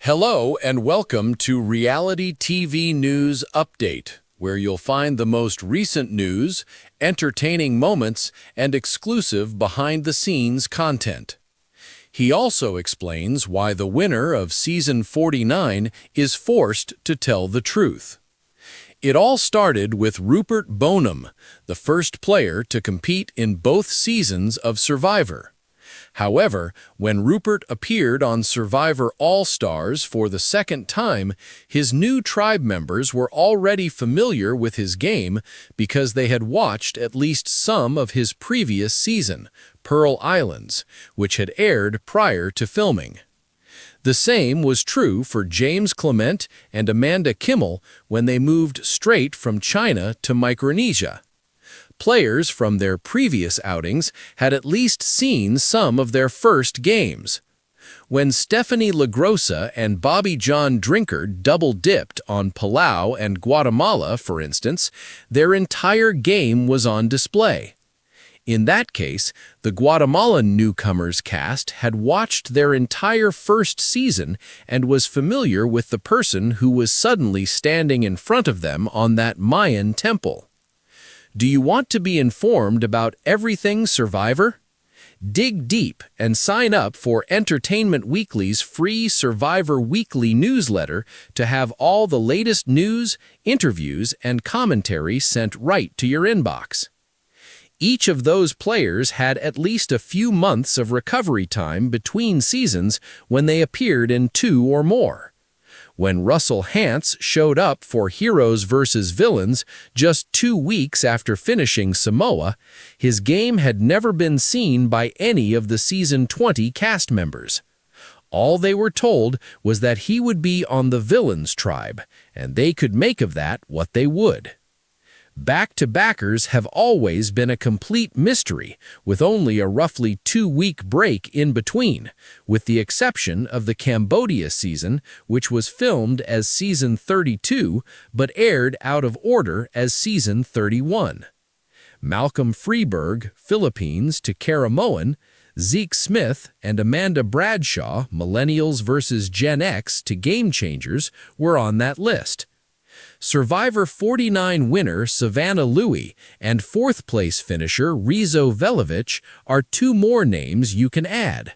Hello and welcome to Reality TV News Update, where you'll find the most recent news, entertaining moments, and exclusive behind-the-scenes content. He also explains why the winner of Season 49 is forced to tell the truth. It all started with Rupert Boneham, the first player to compete in both seasons of Survivor. However, when Rupert appeared on Survivor All-Stars for the second time, his new tribe members were already familiar with his game because they had watched at least some of his previous season, Pearl Islands, which had aired prior to filming. The same was true for James Clement and Amanda Kimmel when they moved straight from China to Micronesia. Players from their previous outings had at least seen some of their first games. When Stephanie LaGrossa and Bobby John Drinker double-dipped on Palau and Guatemala, for instance, their entire game was on display. In that case, the Guatemala newcomers cast had watched their entire first season and was familiar with the person who was suddenly standing in front of them on that Mayan temple. Do you want to be informed about everything Survivor? Dig deep and sign up for Entertainment Weekly's free Survivor Weekly newsletter to have all the latest news, interviews, and commentary sent right to your inbox. Each of those players had at least a few months of recovery time between seasons when they appeared in two or more. When Russell Hantz showed up for Heroes vs. Villains just 2 weeks after finishing Samoa, his game had never been seen by any of the Season 20 cast members. All they were told was that he would be on the Villains tribe, and they could make of that what they would. Back-to-backers have always been a complete mystery, with only a roughly 2-week break in between, with the exception of the Cambodia season, which was filmed as Season 32 but aired out of order as Season 31. Malcolm Freeberg, Philippines, to Caramoan, Zeke Smith and Amanda Bradshaw, Millennials vs. Gen X, to Game Changers, were on that list. Survivor 49 winner Savannah and fourth-place finisher Rizo Velovich are two more names you can add.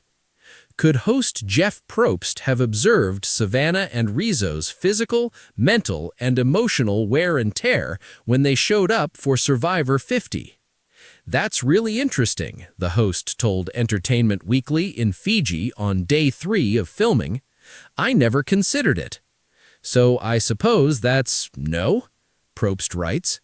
Could host Jeff Probst have observed Savannah and Rizo's physical, mental, and emotional wear and tear when they showed up for Survivor 50? That's really interesting, the host told Entertainment Weekly in Fiji on day 3 of filming. I never considered it. So I suppose that's no, Probst writes.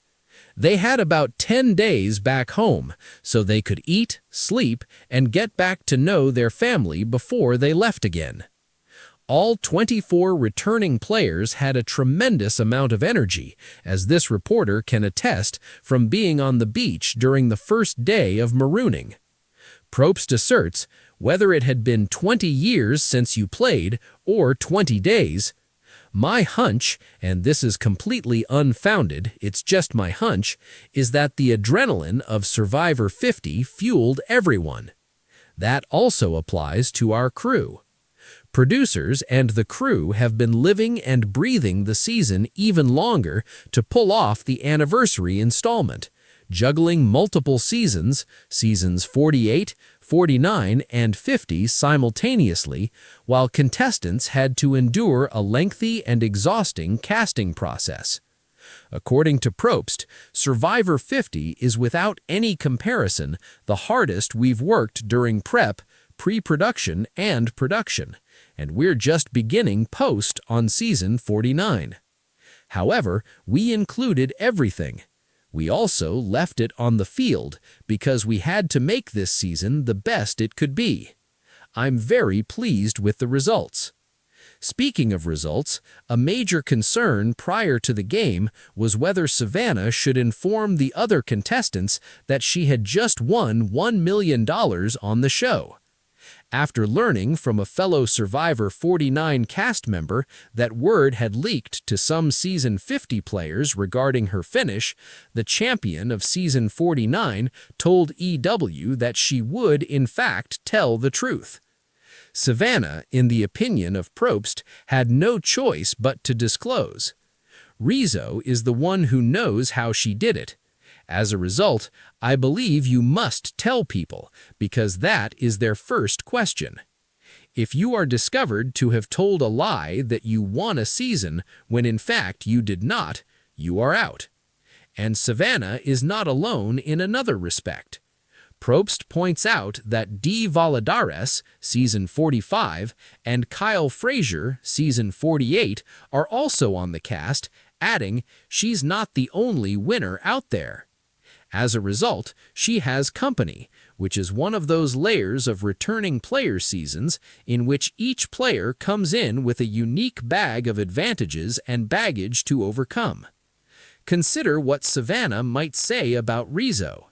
They had about 10 days back home, so they could eat, sleep, and get back to know their family before they left again. All 24 returning players had a tremendous amount of energy, as this reporter can attest from being on the beach during the first day of marooning. Probst asserts, whether it had been 20 years since you played or 20 days, my hunch, and this is completely unfounded, it's just my hunch, is that the adrenaline of Survivor 50 fueled everyone. That also applies to our crew. Producers and the crew have been living and breathing the season even longer to pull off the anniversary installment, juggling multiple seasons, seasons 48, 49, and 50 simultaneously, while contestants had to endure a lengthy and exhausting casting process. According to Probst, Survivor 50 is without any comparison the hardest we've worked during prep, pre-production, and production, and we're just beginning post on season 49. However, we included everything. We also left it on the field because we had to make this season the best it could be. I'm very pleased with the results. Speaking of results, a major concern prior to the game was whether Savannah should inform the other contestants that she had just won $1 million on the show. After learning from a fellow Survivor 49 cast member that word had leaked to some Season 50 players regarding her finish, the champion of Season 49 told EW that she would, in fact, tell the truth. Savannah, in the opinion of Probst, had no choice but to disclose. Rizo is the one who knows how she did it. As a result, I believe you must tell people, because that is their first question. If you are discovered to have told a lie that you won a season when in fact you did not, you are out. And Savannah is not alone in another respect. Probst points out that Dee Valladares, season 45, and Kyle Frazier, season 48, are also on the cast, adding, she's not the only winner out there. As a result, she has company, which is one of those layers of returning player seasons in which each player comes in with a unique bag of advantages and baggage to overcome. Consider what Savannah might say about Rizo.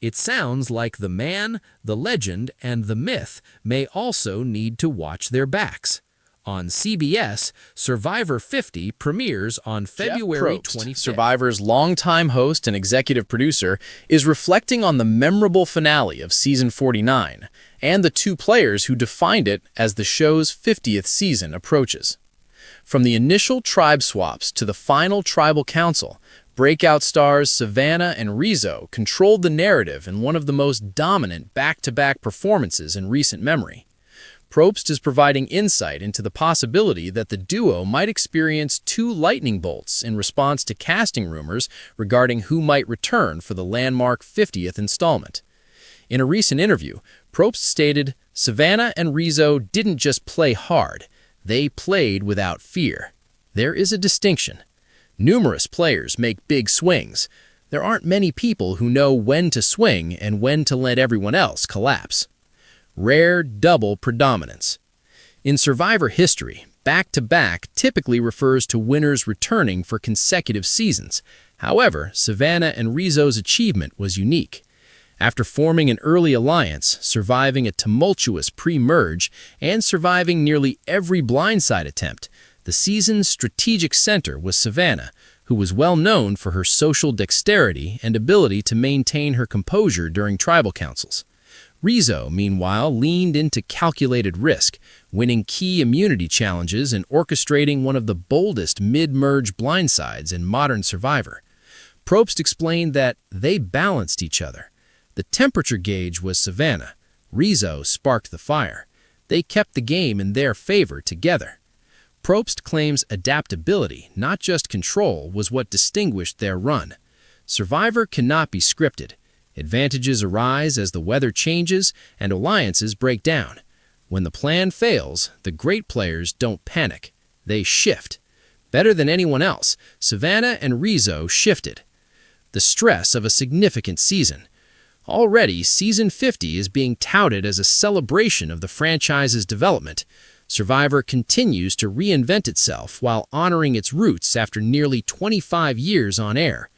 It sounds like the man, the legend, and the myth may also need to watch their backs. On CBS, Survivor 50 premieres on February 25th. Survivor's longtime host and executive producer, is reflecting on the memorable finale of season 49 and the two players who defined it as the show's 50th season approaches. From the initial tribe swaps to the final tribal council, breakout stars Savannah and Rizo controlled the narrative in one of the most dominant back-to-back performances in recent memory. Probst is providing insight into the possibility that the duo might experience two lightning bolts in response to casting rumors regarding who might return for the landmark 50th installment. In a recent interview, Probst stated, "Savannah and Rizo didn't just play hard, they played without fear. There is a distinction. Numerous players make big swings. There aren't many people who know when to swing and when to let everyone else collapse." Rare double predominance. In Survivor history, back-to-back typically refers to winners returning for consecutive seasons. However, Savannah and Rizo's achievement was unique. After forming an early alliance, surviving a tumultuous pre-merge, and surviving nearly every blindside attempt, the season's strategic center was Savannah, who was well known for her social dexterity and ability to maintain her composure during tribal councils. Rizo, meanwhile, leaned into calculated risk, winning key immunity challenges and orchestrating one of the boldest mid-merge blindsides in modern Survivor. Probst explained that they balanced each other. The temperature gauge was Savannah. Rizo sparked the fire. They kept the game in their favor together. Probst claims adaptability, not just control, was what distinguished their run. Survivor cannot be scripted. Advantages arise as the weather changes and alliances break down. When the plan fails, the great players don't panic. They shift. Better than anyone else, Savannah and Rizo shifted. The stress of a significant season. Already, season 50 is being touted as a celebration of the franchise's development. Survivor continues to reinvent itself while honoring its roots after nearly 25 years on air.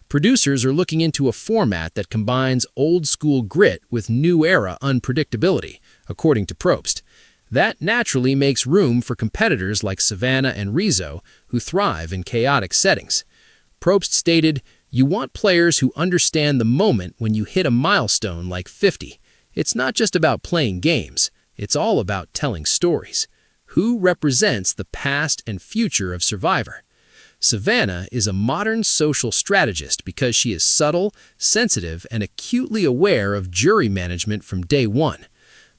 Producers are looking into a format that combines old-school grit with new-era unpredictability, according to Probst. That naturally makes room for competitors like Savannah and Rizo, who thrive in chaotic settings. Probst stated, "You want players who understand the moment when you hit a milestone like 50. It's not just about playing games. It's all about telling stories. Who represents the past and future of Survivor?" Savannah is a modern social strategist because she is subtle, sensitive, and acutely aware of jury management from day one.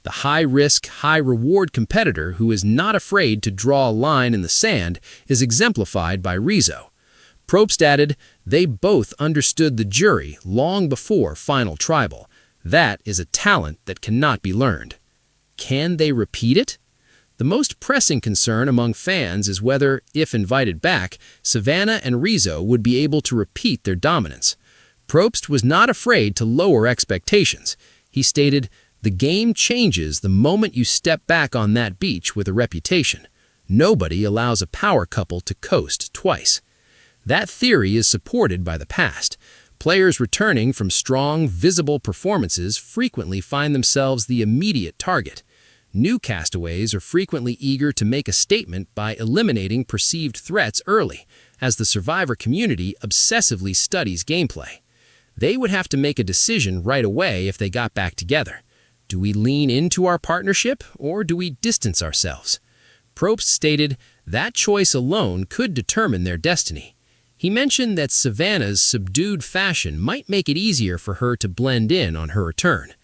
The high-risk, high-reward competitor who is not afraid to draw a line in the sand is exemplified by Rizo. Probst added, "They both understood the jury long before Final Tribal. That is a talent that cannot be learned." Can they repeat it? The most pressing concern among fans is whether, if invited back, Savannah and Rizo would be able to repeat their dominance. Probst was not afraid to lower expectations. He stated, "The game changes the moment you step back on that beach with a reputation. Nobody allows a power couple to coast twice." That theory is supported by the past. Players returning from strong, visible performances frequently find themselves the immediate target. New castaways are frequently eager to make a statement by eliminating perceived threats early, as the Survivor community obsessively studies gameplay. They would have to make a decision right away if they got back together. Do we lean into our partnership or do we distance ourselves? Probst stated that choice alone could determine their destiny. He mentioned that Savannah's subdued fashion might make it easier for her to blend in on her return.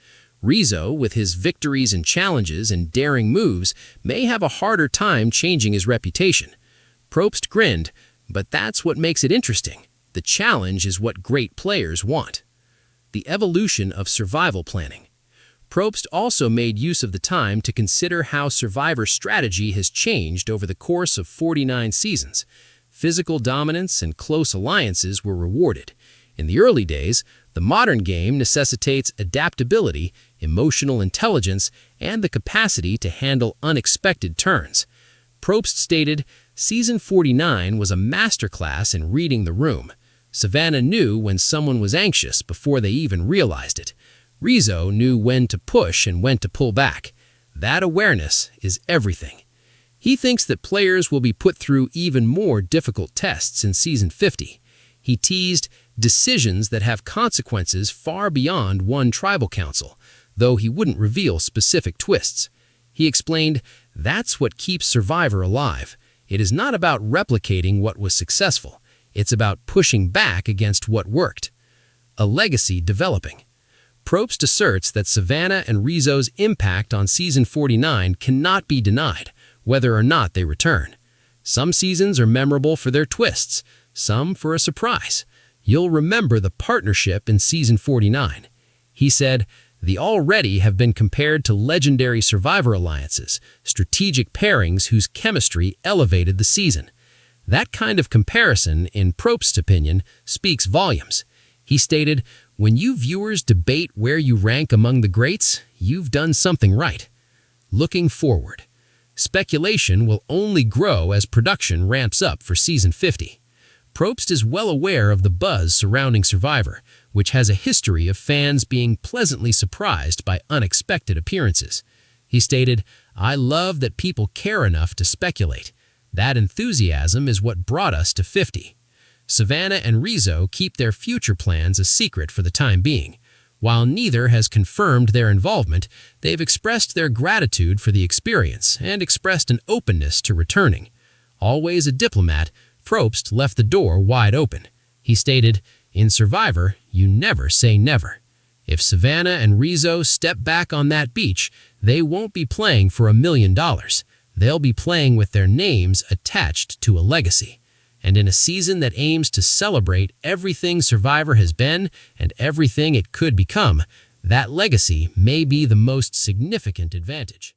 Rizo, with his victories and challenges and daring moves, may have a harder time changing his reputation. Probst grinned, but that's what makes it interesting. The challenge is what great players want. The evolution of survival planning. Probst also made use of the time to consider how Survivor strategy has changed over the course of 49 seasons. Physical dominance and close alliances were rewarded. In the early days, the modern game necessitates adaptability, emotional intelligence, and the capacity to handle unexpected turns. Probst stated, Season 49 was a masterclass in reading the room. Savannah knew when someone was anxious before they even realized it. Rizo knew when to push and when to pull back. That awareness is everything. He thinks that players will be put through even more difficult tests in Season 50. He teased decisions that have consequences far beyond one tribal council, though he wouldn't reveal specific twists. He explained, that's what keeps Survivor alive. It is not about replicating what was successful. It's about pushing back against what worked. A legacy developing. Probst asserts that Savannah and Rizo's impact on Season 49 cannot be denied, whether or not they return. Some seasons are memorable for their twists, some for a surprise. You'll remember the partnership in Season 49. He said, the already have been compared to legendary Survivor alliances, strategic pairings whose chemistry elevated the season. That kind of comparison, in Probst's opinion, speaks volumes. He stated, when you viewers debate where you rank among the greats, you've done something right. Looking forward. Speculation will only grow as production ramps up for Season 50. Probst is well aware of the buzz surrounding Survivor, which has a history of fans being pleasantly surprised by unexpected appearances. He stated, I love that people care enough to speculate. That enthusiasm is what brought us to 50. Savannah and Rizo keep their future plans a secret for the time being. While neither has confirmed their involvement, they've expressed their gratitude for the experience and expressed an openness to returning. Always a diplomat, Probst left the door wide open. He stated, in Survivor, you never say never. If Savannah and Rizo step back on that beach, they won't be playing for $1 million. They'll be playing with their names attached to a legacy. And in a season that aims to celebrate everything Survivor has been and everything it could become, that legacy may be the most significant advantage.